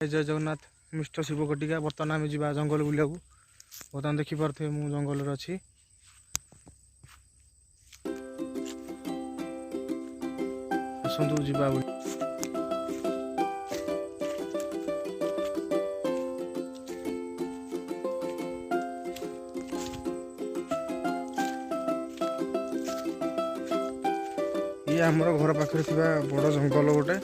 जय जगन्नाथ मिस्टर शिव कटिका। बर्तमान आम जा जंगल बुला बर्तमान देखिपे मु जंगल अच्छी आसतु जा ये आमर घर पाखे बड़ जंगल गोटे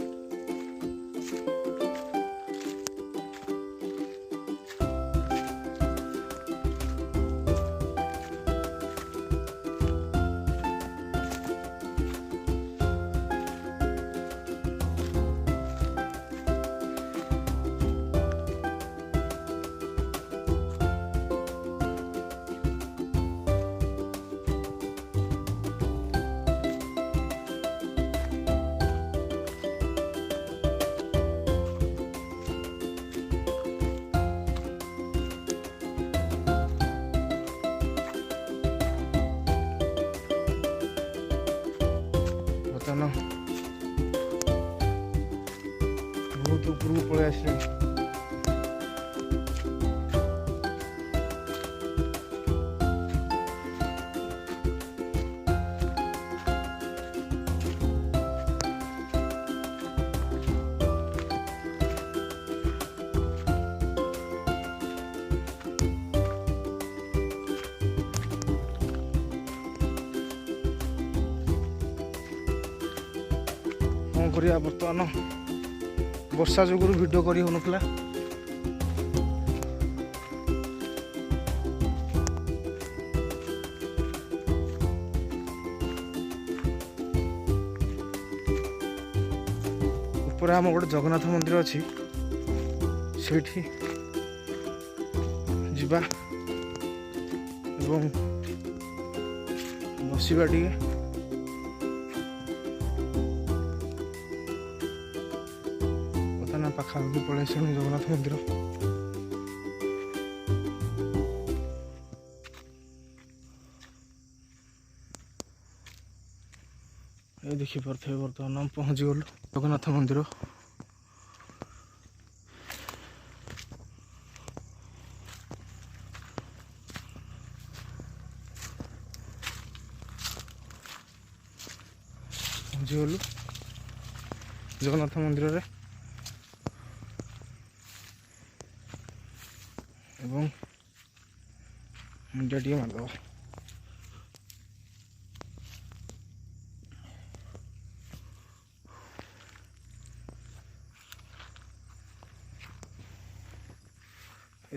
बहुत ऊपर पलि आसले कौन करिया बर्तमान वर्षा जोगुरु वीडियो करी हो नथला ऊपर आम गोटे जगन्नाथ मंदिर अच्छी सेठी जिबा एवं बसिबा टिके पाखापाखि पलि जगन्नाथ मंदिर ये देखिपे बर्तमान आम पहुँची गलु जगन्नाथ मंदिर। पहुँची गलु जगन्नाथ मंदिर रे एवं मुंडा टी मारद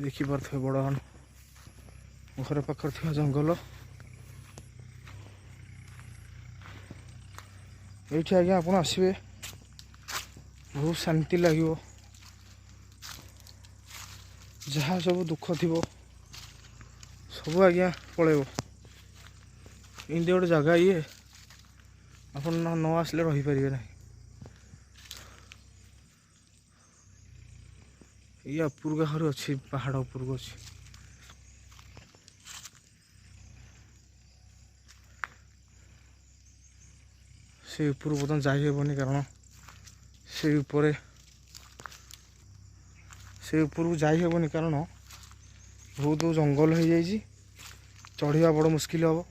देखिपे बड़ घर पाखर थी जंगल ये आज्ञा आप आसवे बहुत शांति लगे जहाँ सब दुख थी सब आज्ञा पलैब इनती गोटे जगह ये आप न आसले रही पारे ना ये उपर घर अच्छी पहाड़ उपर को अच्छी से ऊपर बर्तमान जाइबनी कारण से ऊपर को जाइबनी कारण बहुत जंगल हो जाइए चढ़ा बड़ मुस्किल हम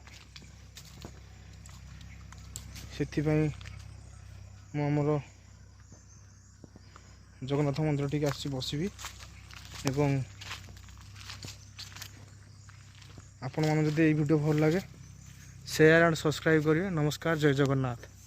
से मुझर जगन्नाथ मंदिर टी आसी बसबी एवं आपण मैंने जब ये वीडियो भल लगे शेयर एंड सब्सक्राइब करेंगे। नमस्कार, जय जगन्नाथ।